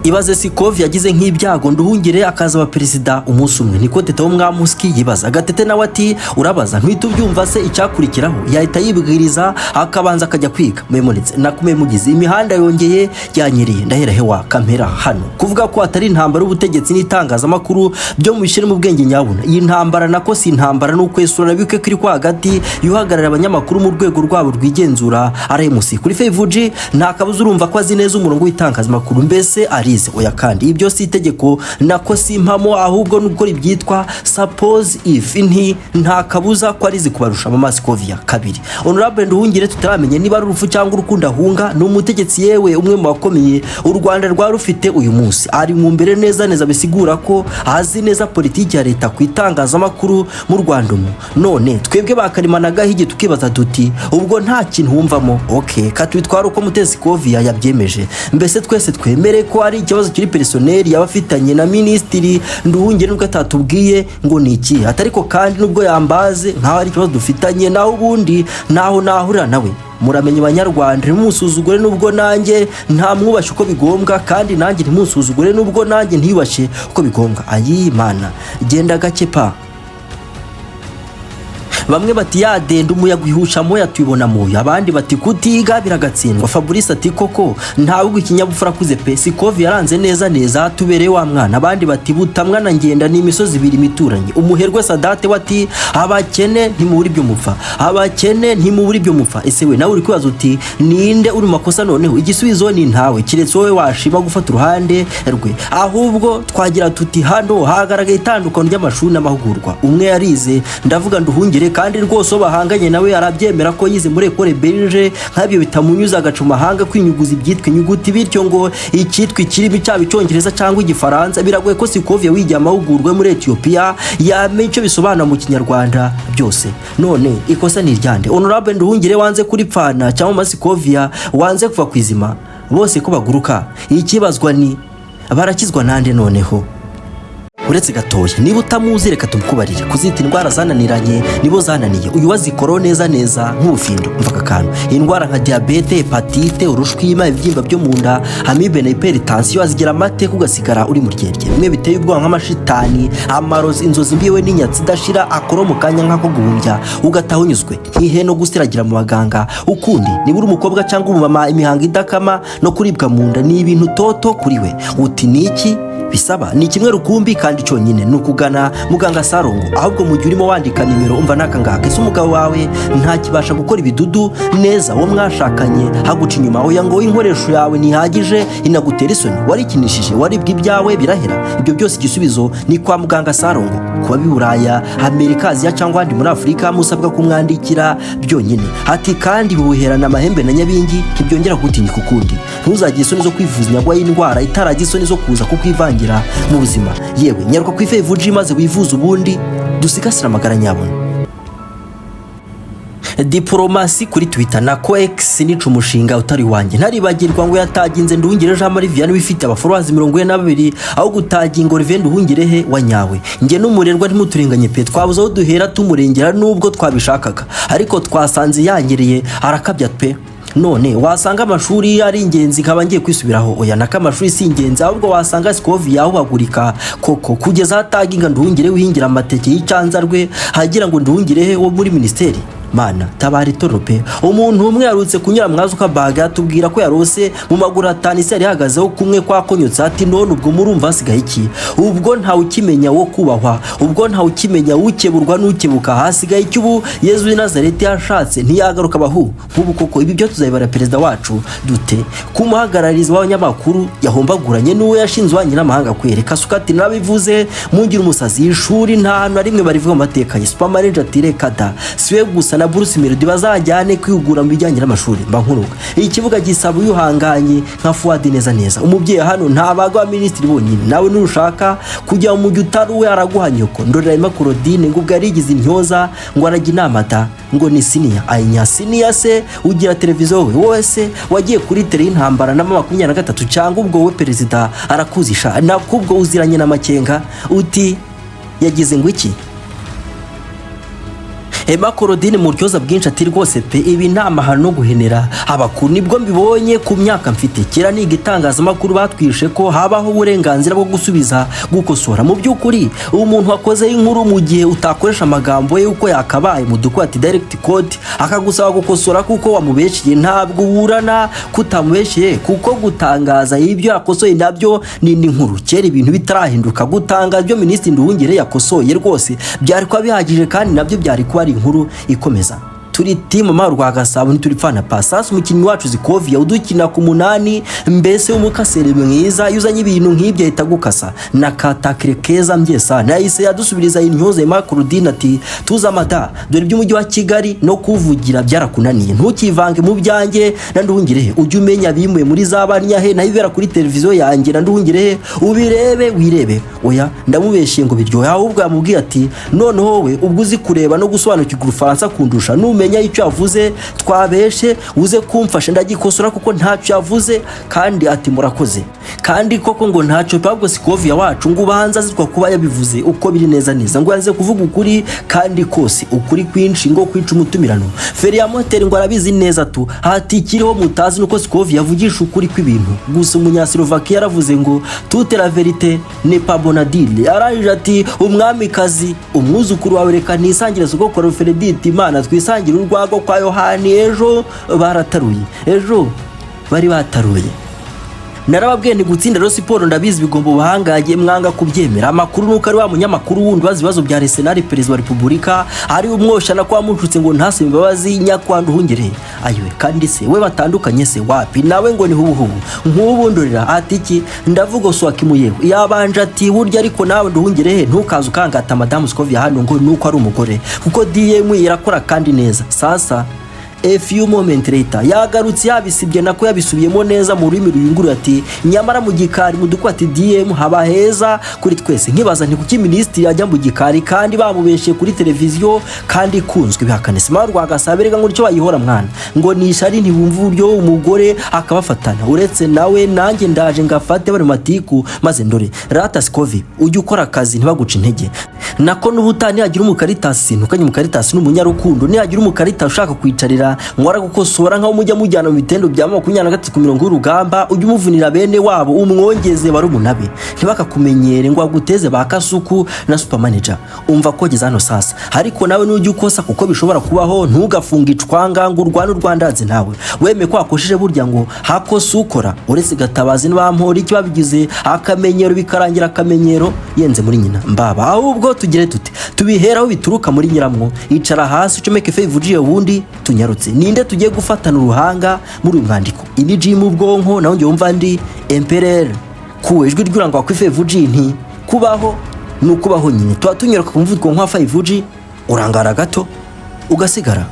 ibaze Scovia yagize nk'ibyago Nduhungirehe akazaba perezida umunsi umwe. Niko tete wo Mwamuziki yibaza. Gatete nawe ati urabaza ntwite ubyumva se icyakurikiraho? Yahita yibwiriza akabanza akajya kwiga. Memonitse nakume mugize imihanda yongeye yanyiriye ndahera hewa kamera hano. Kuvuga ko atari intambara y'ubutegetsi n'itangazamakuru byo mubishire mu bwenge nyabuna. Iyi ntambara nako si intambara n'ukwesura nabike kiri kwa hagati yuhagarara abanyamakuru mu rwego rwabo rwigenzura RMC. Kuri Facebook nta kabuza urumva ko azi neza umurongo w'itangazamakuru mbese arize oya kandi ibyo si itegeko nako si impamo ahubwo nubwo ibyitwa suppose if nta kabuza ko arize kubarusha Mama Scovia kabiri. Honorable Nduhungirehe tutaramenye niba ari urufu cyangwa urukunda hunga n'umutegetsi yewe umwe mu bakomeye u Rwanda rwa rufite uyu munsi ari mu mbere neza bisigura ko azi neza politiki ya leta kwitangazamakuru mu Rwanda. None twebwe bakarimanaga hige tukibaza duti ubwo nta kintu humvamo. Okay katwitwara uko Mutesi Scovia yabyemeje mbese twese twemere ko ari ikibazo kiri personnel yabafitanye na Minister Nduhungirehe nubwo atatubwiye ngo ni iki atariko kandi nubwo yambaze nkaho ari ikibazo dufitanye naho ubundi naho nahurira nawe. Muramenye Banyarwanda ntimusuzugure nubwo nanjye nta mwubashe uko bigombwa kandi nanjye ntimusuzugure nubwo nanjye ntiyubashe uko bigombwa. Ayi mana genda gake pa. Bamwe bati yadenda umuyaga uhusha moya tubibona moya abandi bati kutiga biragatsindwa. Fabrice ati koko ntabwo ikinyabufura kuze pe Scovia yaranze neza tubereye wa mwana. Abandi bati butamwa na ngenda ni imisozi ibiri mituranye. Umuherwe Sadate wati abakene ntimuburi byo mupfa abakene ntimuburi byo mupfa. Ese we nawe uri kwibaza uti ninde uri makosa noneho? Igisubizo ni ntawe kiretse wowe washima gufata uruhande rwe. Ahubwo twagira tuti hano hagaragaye itandukano ry'amashuri n'amahugurwa. Umwe yarize ndavuga Nduhungirehe kandi rwose bahanganye nawe arabyemera ko yize muri Ecole Belge nk'abyo bitamunyuza agacuma hanga kwinyuguza ibyitwa inyuguti bityo ngo icyitwa ikirimi cyaba icyongereza cyangwa igifaransa. Biragoye ko Scovia wigiye amahugurwa muri Ethiopia yamenye icyo bisobanura mu Kinyarwanda byose. None ikosa ni ryande? Honorable Nduhungirehe wanze kuri pfana cyangwa Mama Scovia wanze kuva kwizima bose ko baguruka? Ikibazwa ni barakizwa nande noneho? Uretse gatoya niba utamuzi reka tumukubarire kuzita indwara zananiranye nibo zananiye uyu wazikoro neza nk'ubufindo mvuga kantu. Indwara nka diabete, hepatite, urushwima, ibyimba byo munda, amibe na hypertension azigira amate kugasigara uri mu ryerye. Bimwe biteye ubwoba nk'amashitani, amarozi, inzozi mbiwe n'inyatsi dashira akoro mu kanya nk'ako guhumbya ugataha unyuzwe nkihe no gusiragira mu baganga. Ukundi niba uri umukobwa cyangwa umumama imihanga idakama no kuribwa munda ni ibintu toto kuri we. Uti niki bisaba? Ni kimwe rukumbi kandi cyonyine nukugana muganga Sarongo. Ahubwo mu gihe urimo wandika nimero umva nakangaka ese umugabo wawe nta kibasha gukora ibidudu neza wo mwashakanye haguca inyuma oya ngo inkoresho yawe nihagije inagutera isoni warikinishije waribwa ibyawe birahera. Ibyo byose igisubizo ni kwa muganga Sarongo. Kuba biburaya Amerika Aziya cyangwa andi muri Afrika musabwa kumwandikira byonyine. Ati kandi bibuherana amahembe na nyabingi kibyongera gutinyika ukundi. Ntuzagire isoni zo kwivuza nyagwa y'indwara itaragiye isoni zo kuza kukwivangira mu buzima. Yewe nyaruka ku Facebook maze wivuza ubundi dusigasira amagara nyabona. Diplomasi kuri Twitter na X nico umushinga utari wanjye ntaribagirwa ngo yataginze Nduhungirehe Jean Marie Vianney wifite abafollowers 42 aho gutaginga Olivier Nduhungirehe wanyawe. Nge n'umurerwa ntimuturenganye pe twabuze aho duhera tumurengera nubwo twabishakaga ariko twasanze yanyereye arakabya pe. None wasanga amashuri ari ingenzi kaba ngiye kwisubiraho oya naka amashuri si ingenzi ahubwo wasanga Scovia aho bagurika koko kugeza hataginga Nduhungirehe wihingira amateke y'icyanza rwe hagira ngo Nduhungirehe wo muri ministeri. Mana tabari torope umuntu umwe yarutse kunyura mwazuka baga atubwira ko yarose mu maguru atanu isi yari hagazeho kumwe kwa konyotsa ati none ubwo murumva asigaye iki? Ubwo ntawe ukimenya wo kubahwa ubwo ntawe ukimenya ukeburwa n'ukebuka hasigaye iki? Ubu Yezu w'i Nazareti yashatse ntiyagaruka bahu nk'ubu koko ibi byo tuzabibara perezida wacu dute kumuhagarariza w'abanyamakuru yahombaguranye n'uwo yashinzwe wanyina amahanga kwereka sukati nabivuze mungira umusazi ishuri nta hantu rimwe barivuga amateka ya supermanager tirekada siwe gusa na Bruce Melody bazajyane kwihugura mu bijyanye n'amashuri mba nkuruka. Ikibuga gisaba uyuhanganye nka Fuad neza umubyeyi hano ntabaga wa ministri bonyine nawe nurushaka kujya mu mujyi utaruwe araguhanyoko ndorera imakurodine ngo bwarigize intyoza ngo arajya inamata ngo ni siniya ayinya siniya se ugira televiziyo wowe se wagiye kuri tele y'intambara na Mama 23 cyangwa ubwo we perezida arakuzisha nakubwo uziranye na makenga uti yagize ngo iki? Emma Korodine mu ryoza bwinshi ati rwose pe ibi nta mahano no guhenera abakuru nibwo mbibonye ku myaka mfite kera ni igitangazamakuru batwishe ko habaho uburenganzira bwo gusubiza gukosora mu by'ukuri umuntu wakoze inkuru mu gihe utakoresha amagambo ye uko yakabaye mu duko ati direct code akagusaba gukosora kuko wamubeshiye ntabwo uburana kutamubeshiye kuko gutangaza ibyo yakosoye nabyo ni inkuru kera ibintu bitarahinduka gutanga byo Minister Nduhungirehe yakosoye rwose byari kwa bihagije kandi nabyo byari kuba ari inkuru ikomeza turi team Mama Urwagasabo ntituri pasas umukinnyi wacu Scovia udukina ku 8 mbese umukasere mwiza yuzanye ibintu nk'ibyo itagukasa nakatakire keza mbyesa nahise yadusubiriza intyoze Emma Korodine ati tuza mata dore by'umujyi wa Kigali no kuvugira byarakunaniye ntukivange mu byanjye na Nduhungirehe ujye umenya bimuye muri zabanyahe nayibera kuri televiziyo yanjye na Nduhungirehe ubirebe wirebe oya ndamubeshiye ngo biryoha ahubwo yamubwiye ati none wowe ubwo uzi kureba no gusobanukirwa Urufaransa kundusha menya icyo yavuze twabeshe uze kumfasha ndagikosora kuko ntacyo yavuze kandi ati murakoze kandi koko ngo ntacyo pabwo Scovia wacu ngo ubanza zitwa kuba yabivuze uko biri neza ngo yanze kuvuga ukuri kandi kose ukuri kwinshi ngo kwica umutumirano Feria Moteri ngo arabizi neza tu hati kiriho mutazi nuko Scovia yavugisha ukuri kw'ibintu gusa umunyaslovakia yaravuze ngo toute la vérité n'est pas bonne à dire aranje ati umwamikazi umwuzukuru wawe reka nisangire sogokora Feredite Imana twisangira urwago kwa Yohani ejo barataruye ejo bari bataruye narababwiye ni gutsinda rero siporo ndabizi bigomba ubuhangaye mwanga kubyemera amakuru nuko ari wa munyamakuru wundi bazibazo bya Arsenal Perezida wa Repubulika ari umwoshana kwa mushutse ngo ntase imbabazi Nyakwanda Nduhungirehe ayiwe kandi se we batandukanye se wapi nawe ngo ni hubu nk'ubundurira atiki ndavuga swakimuyeho yabanje ati burya ariko nawe Nduhungirehe ntukaza ukangata Madame Scovia hano ngo nuko ari umugore kuko DM irakora kandi neza sasa a few moment later yagarutse yabisibye nako yabisubiyemo neza mu rurimi ruyunguru ati nyamara mu gikari mu dukwati DM haba heza kuri twese nkibaza nti kuki Minister yajya mu gikari kandi bamubeshe kuri televiziyo kandi kunzwe bihakane Mama Urwagasabo rega ngo cyo bayihora mwana ngo nishari ntibumva uburyo umugore akabafatana uretse nawe nanjye ndaje ngafate bari matiku maze ndore rata Scovia ujye ukora akazi ntibaguca intege nako n'ubutani yagira umukaritasi ntukanye umukaritasi n'umunyarukundo ni yagira umukarita ushaka kwicarira ngwara gukosora nkaho mujya mujyana mu bitendo bya 23 ku mirongo y'urugamba ujye umuvunira bene wabo umwongeze bari umunabe ntibakakumenyere ngo aguteze bakasuku na super manager umva kogeza hano sasa ariko nawe n'ujye ukosa kuko bishobora kubaho ntugafunga icwanga ngo Rwandans nawe weme ko akosheje burya ngo hakosa ukora uretse gatabazi n'abampora iki babigize akamenyero bikarangira akamenyero yenze muri nyina mbaba ahubwo tugire tute tubiheraho bituruka muri nyiramwo icara hasi ucomeke fevujiye wundi tunyarutse ninde tugiye gufatana uruhanga muri umwandiko ibiji mu bwonko naho nge wumva ndi empereur kuwejwe ryuranga kwa fevuji nti kubaho nukubaho nyine twatunyuruka kumvutwa nka fevuji urangara gato ugasigara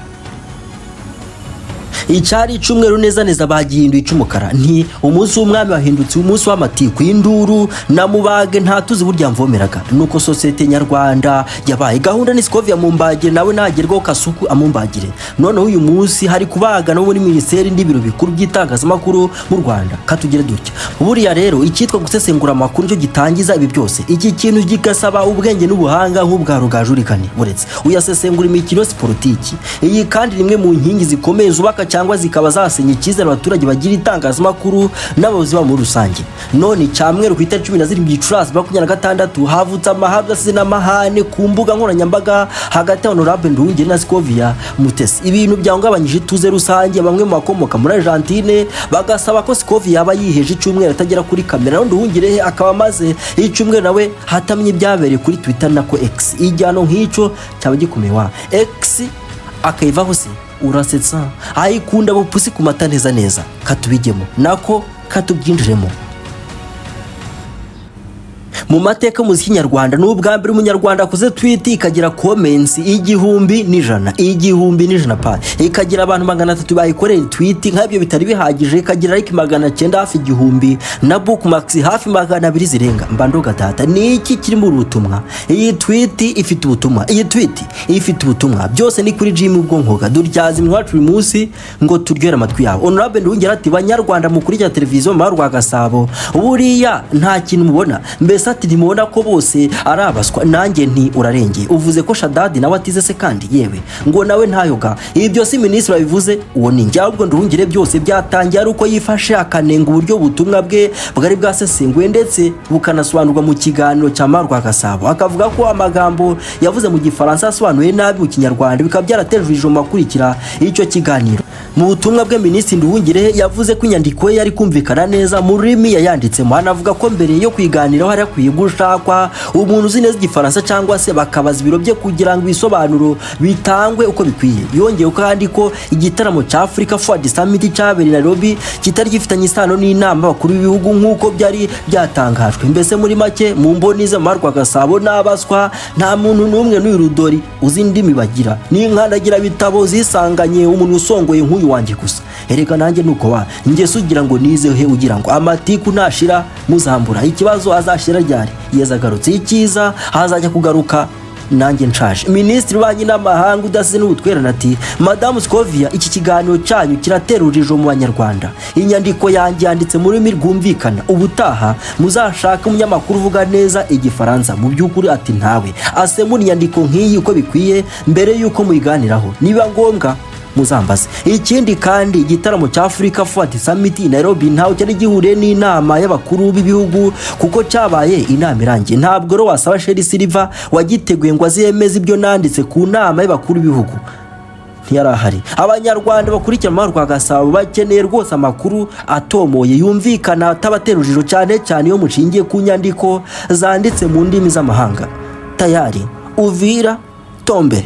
icyari icumweru neza bagihinduye icumukara nti umunsi w'umwami wahindutse umunsi w'amatiku y'induru na mubage ntatuzi burya mvomeraga nuko societe nyarwanda yabaye gahunda ni Scovia mumbagire nawe nagerwaho kasuku amumbagire none uyu munsi hari kubaga no muri ministeri ndibiro bikuru by'itangazamakuru mu Rwanda katugire dutya buriya rero ikitwa gusesengura amakuru cyo gitangiza ibi byose iki kintu gigasaba ubwenge n'ubuhanga nk'ubwa rugajurikane buretse uyasesengura imikino sportiki iyi kandi rimwe mu nkingi zikomeye zubaka cyangwa zikaba zasenya icyizere abaturage bagira itangazamakuru n'abayobozi ba muri rusange none cyamweru ku itariki 17 Gicurasi 2026 havutse amahabwa sinamahane ku mbuga nkoranyambaga hagati ya Honorable Nduhungirehe na Scovia Mutesi ibintu byangabanyije tuze rusange bamwe mu bakomoka muri Argentine bagasaba ko Scovia yaba yiheje icyumweru atagera kuri kamera Nduhungirehe akaba maze icyumweru nawe hatamye ibyabereye kuri Twitter nako X ijyano nk'ico cyaba gikomeye wa X akayivaho se urasetsa ayikunda bupusi ku mata neza katubigemo nako katubyinjiremo mu mateka mu Kinyarwanda n'ubwa mbere umunyarwanda akoze tweet ikagira comments 1,100 pa ikagira abantu 300 bayikoreye tweet nk'abyo bitari bihagije ikagira like 900 hafi 1000 na bookmarks hafi 200 zirenga mbandoga data niki kiri mu rutumwa iyi tweet ifite ubutumwa byose ni kuri Jim ubwonkoga duryaza imwacu uyu munsi ngo turyohere amatwi yabo Honorable Nduhungirehe ati banyarwanda mukuri cya televiziyo Mama Urwagasabo buriya nta kintu mubona mbese ati ati ntimubona ko bose arabaswa nanjye nti urarengeye uvuze ko Shadadi nawe atize se kandi yewe ngo nawe ntayoga ibyo si ministre bivuze uwo ni njye ahubwo Nduhungire byose byatangiye ari uko yifashe akanenga uburyo ubutumwa bwe bwari bwasesenguwe ndetse bukanasobanurwa mu kiganiro cya Mama Urwagasabo akavuga ko amagambo yavuze mu gifaransa asobanuye nabi mu Kinyarwanda bikaba byarateje makurikira icyo kiganiro. Mu butumwa bwe Minister Nduhungirehe yavuze ko inyandiko ye yari kumvikana neza mu rurimi yayanditsemo, anavuga ko mbere yo kwiganiraho hari akwiye gushakwa umuntu uzi neza igifaransa cyangwa se bakabaza ibiro bye kugira ngo ibisobanuro bitangwe uko bikwiye. Yongeye kandi ko igitaramo cya Africa Forward Summit cyabereye Nairobi kitari gifitanye isano n'inama bakuru b'ibihugu nk'uko byari byatangajwe. Mbese muri make mu mboni ze Mama Urwagasabo n'abaswa nta muntu n'umwe n'urudori uzi indimi bagira n'inkandagira bitabo zisanganye umuntu usongoye nk'uyu wanjye gusa. Erega nanjye nuko wa ngeso ugira ngo nizehe ugira ngo amatiku nashira muzambura ikibazo azashira ryari yezagarutse ikiza hazajya kugaruka nanjye nshaje. Ministri w'Ububanyi n'Amahanga udasize n'ubutwererane ati Madame Scovia iki kiganiro cyanyu kiraterurijo mu Banyarwanda, inyandiko yanjye yanditse mu rurimi rwumvikana, ubutaha muzashaka umunyamakuru uvuga neza igifaransa. Mu by'ukuri ati ntawe asemura inyandiko nk'iyi uko bikwiye mbere y'uko muyiganiraho, niba ngombwa muzambaze. Ikindi kandi igitaramo cya Africa Forward Summit i Nairobi ntawe cyari gihure n'inama y'abakuru b'ibihugu kuko cyabaye inama irangiye. Ntabwo ro wasaba Silva wagiteguye ngo azemeze ibyo nanditse ku nama y'abakuru b'ibihugu ntiyarahari. Abanyarwanda bakurikira Mama Urwagasabo bakeneye rwose amakuru atomoye yumvikana atabaterujiro cyane cyane yo mushingiye ku nyandiko zanditse mu ndimi z'amahanga. Tayari Uvira Tombe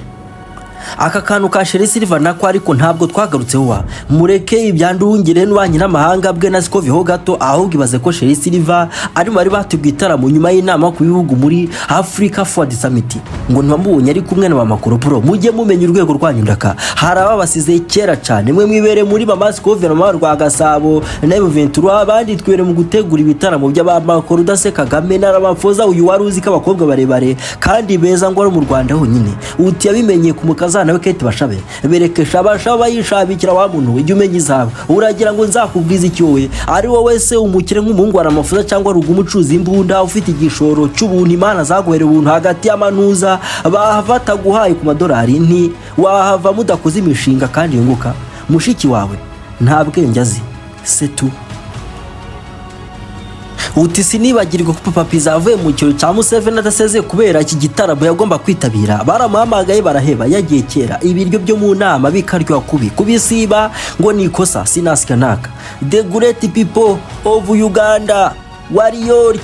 aka kantu ka Silva nako ariko ntabwo twagarutseho wa mureke ibya Nduhungirehe n'Ububanyi n'Amahanga bwe na Scovia ho gato, ahubwo ibaze ko Silva ari bari bateguye itaramo nyuma y'inama ku bihugu muri Africa Forward Summit ngo ntibamubonye ari kumwe na ba Makoro mujye mumenya urwego rwanyu ndaka hari ababasize kera cyane mwe mwibere muri Mama Scovia na Mama Urwagasabo na Ventura abandi twere mu gutegura ibitaramo by'abamakoro udase Kagame n'arabafoza uyu wari uzi ko abakobwa barebare kandi beza ngo ari mu Rwanda honyine uti yabimenye ku mukaza nawe Kate Bashabe berekesha abashaba yishabikira wa muntu ujye umenya izabo uragira ngo nzakubwiza iki wowe ari wowe se umukire nk'umuhungu wa amafuza cyangwa rugumucuza imbunda ufite igishoro cy'ubuntu Imana zaguhere ubuntu hagati y'amanuza bahava guhaye ku madolari nti wahava mudakoze imishinga kandi yunguka mushiki wawe nta bwenge azi setu. Uti sinibagirwa ko Papa Pizza avuye mu kiro cya Museveni adasezeye kubera iki gitaramo yagomba kwitabira, baramuhamagaye baraheba yagiye kera ibiryo byo mu nama bikaryoha kubisiba ngo nikosa sinasikanaka. The great people of Uganda warrior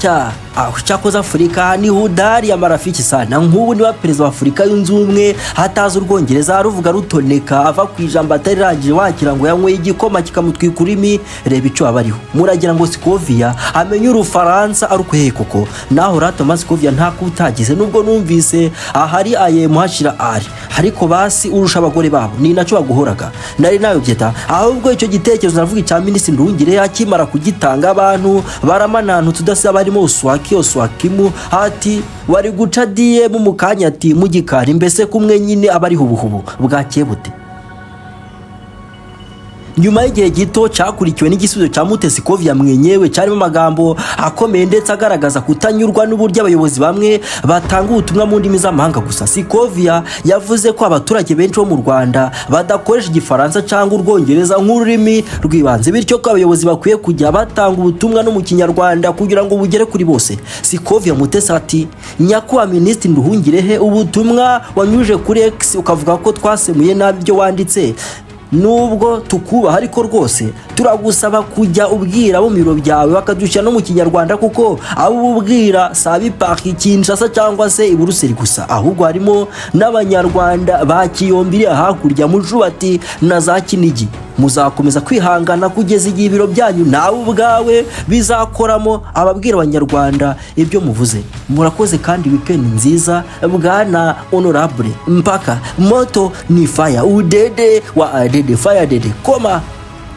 aho cyakoze Afrika ni hudari ya marafiki sana nk'ubu niba perezida wa Afrika yunze ubumwe hataza Urwongereza ruvuga rutoneka ava ku ijambo atarangije wakira ngo yanywe igikoma kikamutwika urimi. Reba icyo abariho muragira ngo Scovia amenye Urufaransa arukweye koko naho Mama Scovia nta kutagize nubwo numvise ahari aye muhashira ari ariko basi urusha abagore babo ni nacyo baguhoraga nari nayo byeta ahubwo icyo gitekerezo navuga cya Minister Nduhungirehe akimara kugitanga abantu baramanantu tudasaba barimo Oswakimu hati wari guca DM mu kanya ati mugikari mbese kumwe nyine abari hubuhubu bwakeye bute. Nyuma y'igihe gito cyakurikiwe n'igisubizo cya Mutesi Scovia mwenyewe cyarimo amagambo akomeye ndetse agaragaza kutanyurwa n'uburyo abayobozi bamwe batanga ubutumwa mu ndimi z'amahanga gusa. Scovia yavuze ko abaturage benshi bo mu Rwanda badakoresha igifaransa cyangwa Urwongereza nk'ururimi rw'ibanze bityo ko abayobozi bakwiye kujya batanga ubutumwa no mu Kinyarwanda kugira ngo bugere kuri bose. Scovia Mutesi ati nyakubahwa Minister Nduhungirehe ubutumwa wanyuje kuri X ukavuga ko twasemuye nabi ibyo wanditse nubwo tukubaha ariko rwose turagusaba kujya ubwira abo miro byawe bakadushyira no mu Kinyarwanda kuko abo ubwira sabi paki Kinshasa cyangwa se i Buruseli gusa ahubwo harimo n'Abanyarwanda bakiyombiri hakurya mujubati na za Kinigi. Muzakomeza kwihangana kugeza igihe ibiro byanyu nawe ubwawe bizakoramo ababwira Abanyarwanda ibyo muvuze. Murakoze kandi weekend nziza bwana honorable mpaka moto ni fire udede wa adede fire dede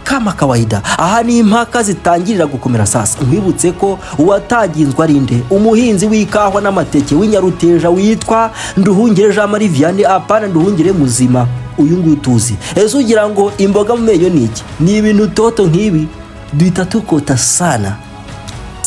kama kawaida. Aha ni impaka zitangirira gukomera sasa. Mwibutse ko uwataginzwe ari nde umuhinzi w'ikahwa n'amateke w'Inyaruteja witwa Nduhungirehe Jean Marie Vianney apana Nduhungirehe muzima uyu nguyu tuzi. Ese ugira ngo imboga mu menyo niki ni ibintu toto nk'ibi duhita tukota sana.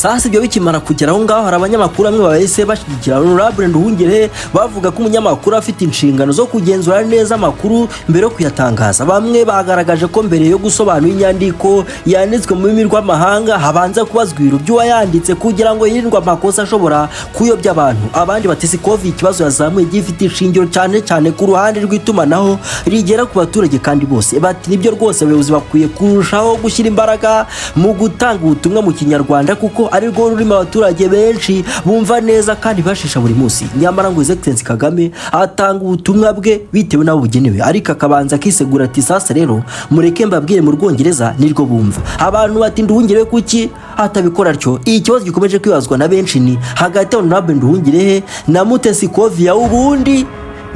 Sasa ibyo bikimara kugera aho ngaho hari abanyamakuru amwe bahise bashyigikira Olivier Nduhungirehe bavuga ko umunyamakuru afite inshingano zo kugenzura neza amakuru mbere yo kuyatangaza. Bamwe bagaragaje ko mbere yo gusobanura inyandiko yanditswe mu rurimi rw'amahanga habanza kubazwa ibiro by'uwayanditse kugira ngo yirindwe amakosa ashobora kuyobya abantu. Abandi bati Scovia ikibazo yazamuye gifite ishingiro cyane ku ruhande rw'itumanaho rigera ku baturage kandi bose. Bati nibyo rwose abayobozi bakwiye kurushaho gushyira imbaraga mu gutanga ubutumwa mu Kinyarwanda kuko ari rwo rurimo abaturage benshi bumva neza kandi bashisha buri munsi. Nyamara ngo Excellency Kagame atanga ubutumwa bwe bitewe n'abo bugenewe, ariko akabanza akisegura ati sasa rero mureke mbabwire mu Rwongereza nirwo bumva. Abantu bati Nduhungirehe kuki atabikora atyo? Ikibazo gikomeje kwibazwa na benshi ni hagati ya Olivier Nduhungirehe na Mutesi Scovia, ubundi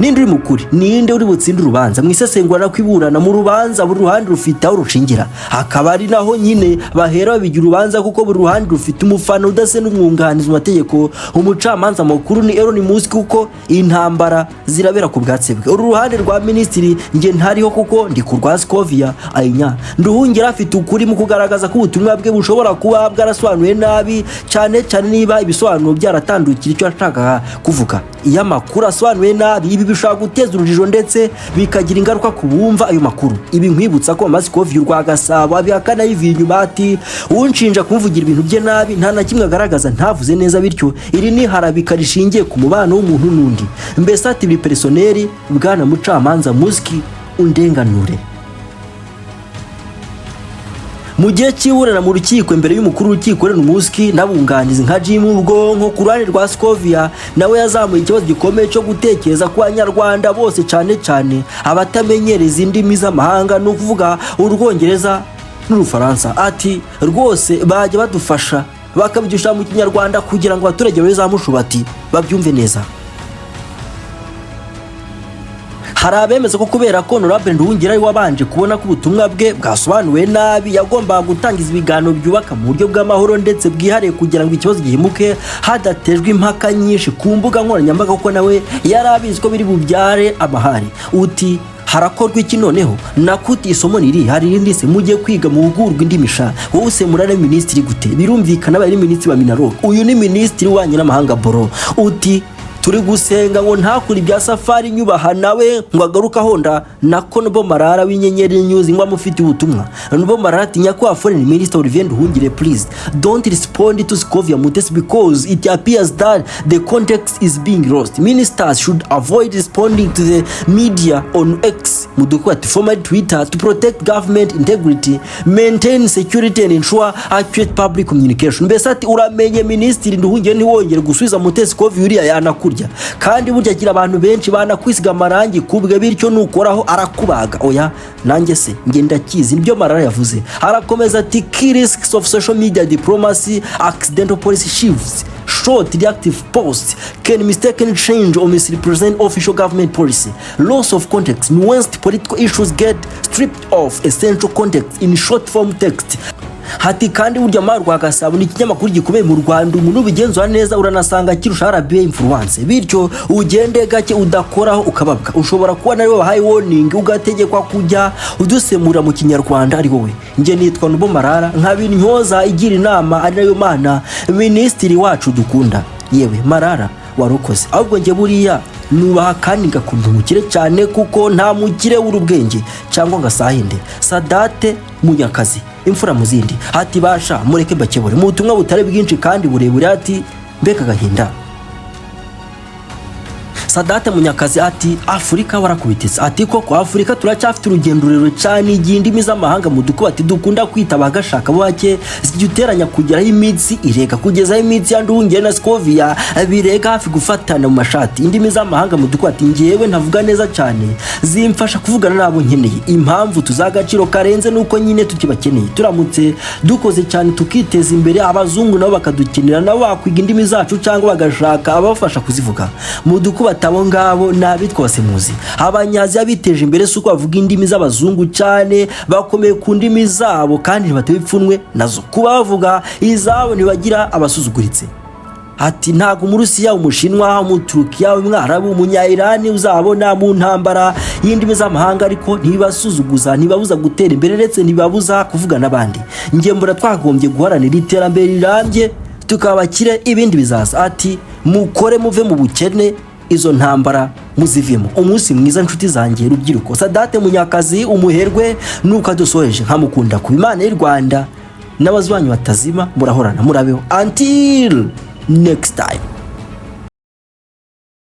ninde uri mukuri, ninde uri butsinde urubanza mu isesengura kwiburana mu rubanza buri ruhande rufite aho rushingira. Hakaba ari naho nyine bahera babigira urubanza kuko buri ruhande rufite umufana udase n'umwunganizi mu mategeko. Umucamanza mukuru ni Elon Musk kuko intambara zirabera ku bwatsi bwe. Uru ruhande rwa minisitiri nge ntariho kuko ndi ku rwa Scovia ayinya. Nduhungirehe afite ukuri mu kugaragaza ko ubutumwa bwe bushobora kuba bwarasobanuye nabi cyane niba ibisobanuro byaratandukira icyo ashaka kuvuga. Iyo amakuru asobanuye nabi ibi bishobora guteza urujijo ndetse bikagira ingaruka ku bumva ayo makuru. Ibi nkwibutsa ko Mama Urwagasabo abihakana yivuye inyuma ati unshinja kumuvugira ibintu bye nabi nta na kimwe agaragaza ntavuze neza, bityo iri ni harabika rishingiye ku mubano w'umuntu n'undi. Mbese ati biri personeri bwana mucamanza Musk undenganure. Mu gihe cy'iburana mu rukiko imbere y'umukuru w'urukiko Elon Musk n'abunganizi nka Jim Ubwonko ku ruhande rwa Scovia nawe yazamuye ikibazo gikomeye cyo gutekereza ku Banyarwanda bose cyane abatamenyereza indimi z'amahanga no kuvuga Urwongereza n'Urufaransa. Ati rwose bajya badufasha bakabigisha mu Kinyarwanda kugira ngo abaturage bazamushubati babyumve neza. Hari abemeza ko kubera ko Olivier Nduhungirehe wabanje kubona ko ubutumwa bwe bwasobanuwe nabi yagombaga gutangiza ibiganiro byubaka mu buryo bw'amahoro ndetse bwihariye kugira ngo ikibazo gihemuke hadatejwe impaka nyinshi ku mbuga nkoranyambaga kuko nawe yari abizi ko biri bubyare amahari. Uti harakorwa iki noneho? Nakuti isomo niri hari irindi se mujye kwiga mu bugurwa indimisha wowe Asemurira minisitiri gute? Birumvikana bari minisitiri wa Minaro, uyu ni minisitiri w'ububanyi n'amahanga boro. Uti turi gusenga ngo ntakuri bya safari nyubaha nawe ngo agaruka honda nako Nubo Marara w'Inyenyeri News ngo amufite ubutumwa. Nubo Marara atinya ko foreign minister Olivier Nduhungirehe please don't respond to Scovia Mutesi because it appears that the context is being lost. Ministers should avoid responding to the media on X Muduku at former Twitter to protect government integrity, maintain security and ensure accurate public communication. Mbese ati uramenye Minister Nduhungirehe ntiwongere gusubiza Mutesi Scovia uriya yanakurya kandi burya agira abantu benshi banakwisiga amarangi kubwe bityo nukoraho arakubaga. Oya nanjye se ngenda kizi nibyo Marara yavuze. Arakomeza ati key risks of social media diplomacy, accidental policy shifts, short reactive posts can mistakenly change or misrepresent official government policy, loss of context, nuanced political issues get stripped of essential context in short form text. Hati kandi burya Mama Urwagasabo ni ikinyamakuru gikomeye mu Rwanda, umuntu ubigenzura neza uranasanga kirusha RBA influence, bityo ugende gake udakoraho ukababwa. Ushobora kuba nawe wahaye warning ugategekwa kujya udusemura mu Kinyarwanda ari wowe. Nge nitwa Nubo Marara nkabintyoza igira inama ari nayo Mana minisitiri wacu dukunda. Yewe Marara warukoze, ahubwo nge buriya nubaha kandi ngakunda umukire cyane kuko nta mukire w'urubwenge cyangwa ngasahinde. Sadate Munyakazi imfura muzindi hati basha mureke bakebore mu butumwa butare bwinshi kandi burebure ati mbeka gahinda. Sadate Munyakazi ati Afrika warakubititse ati koko Afrika turacyafite urugendo rero cyane igihe indimi z'amahanga mu dukuba ati dukunda kwita bagashaka bake zijuteranya kugeraho imitsi ireka kugeza imitsi ya Nduhungirehe na Scovia birega hafi gufatana mu mashati. Indimi z'amahanga mu dukuba ati ngewe ntavuga neza cyane zimfasha kuvugana nabo nkeneye. Impamvu tuzagaciro karenze nuko nyine tukibakeneye. Turamutse dukoze cyane tukiteza imbere abazungu nabo bakadukenera nabo bakwiga indimi zacu cyangwa bagashaka abafasha kuzivuga. Mu dukuba abo ngabo nabitwa Asemuzi. Abanyazi biteje imbere suko bavuga indimi z'abazungu cyane bakomeye ku ndimi zabo kandi batebipfunwe nazo kuba bavuga izabo ntibagira abasuzuguritse. Ati ntago mu Rusiya, Umushinwa, mu Turukiya, Umwarabu, Umunya-Irani uzabona mu ntambara y'indimi z'amahanga ariko ntibasuzuguza, ntibabuza gutera imbere ndetse ntibabuza kuvuga n'abandi. Nge mbura twagombye guharanira iterambere rirambye tukabakire ibindi bizaza. Ati mukore muve mu bukene izo ntambara muzivimo. Umunsi mwiza nshuti zanjye rubyiruko. Sadate Munyakazi umuherwe nuko adusoheje nkamukunda ku Imana y'u Rwanda n'abazwanyu batazima murahorana murabeho until next time.